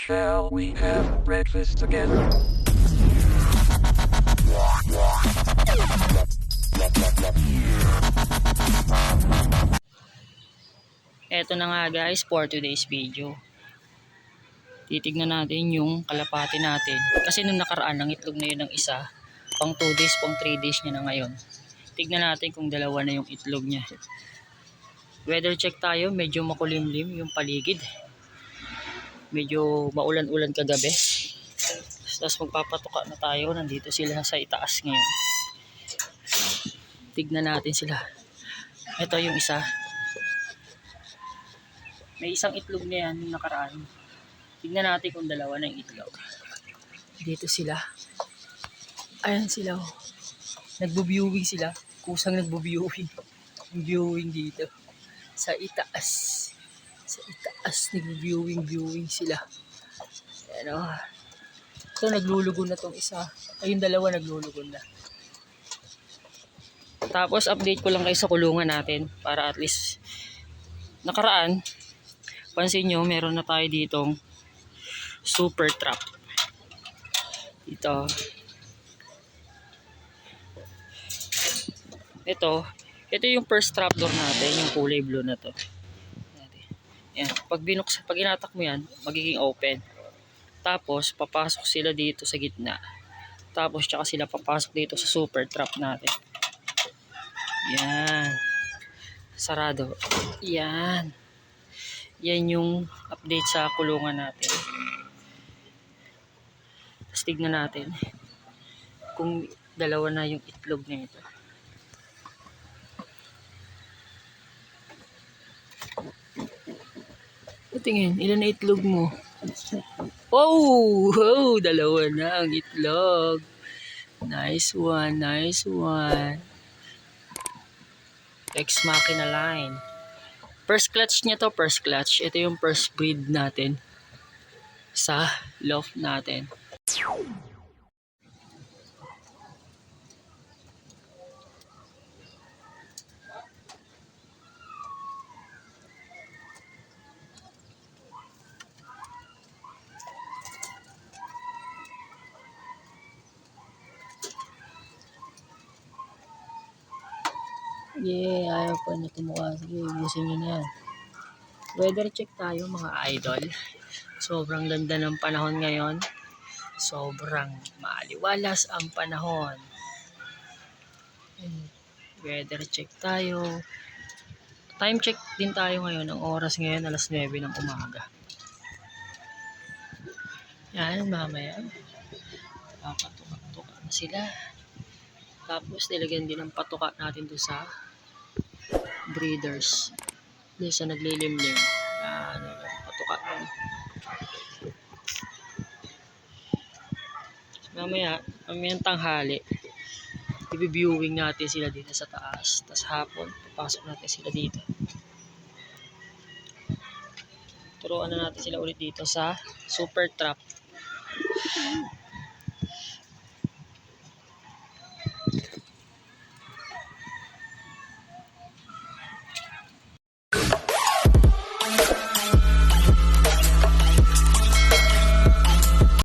Shall we have breakfast together? Eto na nga guys for today's video. Titignan natin yung kalapati natin. Kasi nung nakaraan ang itlog na yun ng isa, pang 2 days, pang 3 days niya na ngayon. Tignan natin kung dalawa na yung itlog niya. Weather check tayo, medyo makulimlim yung paligid. Medyo maulan-ulan kagabi. Tapos magpapatuka na tayo, nandito sila sa itaas ngayon. Tignan natin sila. Ito yung isa. May isang itlog na yan yung nakaraan. Tignan natin kung dalawa na yung itlog. Dito sila. Ayan sila. Oh. Nagbo-viewing sila. Kusang nagbo-viewing. Viewing dito. Sa itaas. Sa itaas nagbo-viewing sila. Ayan o. Ito naglulugon na tong isa. Ay yung dalawa naglulugon na. Tapos update ko lang kayo sa kulungan natin. Para at least nakaraan. Pansin nyo, meron na tayo ditong super trap. Ito. Ito yung first trapdoor natin, yung kulay blue na to. Yan. Pag inatak mo yan, magiging open. Tapos, papasok sila dito sa gitna. Tapos, tsaka sila papasok dito sa super trap natin. Yan. Sarado. Yan. Yan yung update sa kulungan natin. Tapos tignan natin kung dalawa na yung itlog na ito. Tingin, ilan na itlog mo? Oh, dalawa na ang itlog. Nice one, nice one. Ex machina line. First clutch niya to, first clutch. Ito yung first breed natin sa loft natin. Yeah, ayaw pa na tumuka. Sige, ubusin nyo na yan. Weather check tayo mga idol. Sobrang ganda ng panahon ngayon. Sobrang maaliwalas ang panahon. Weather check tayo. Time check din tayo ngayon. Ang oras ngayon alas 9 ng umaga. Yan, mamaya. Papatuka-tuka na sila. Tapos nilagyan din ng patuka natin doon sa breeders. Doon sa naglilimlim. Patuka natin. Mamayang tanghali, i-viewing natin sila dito sa taas. Tapos hapon, papasok natin sila dito. Turuan na natin sila ulit dito sa super trap.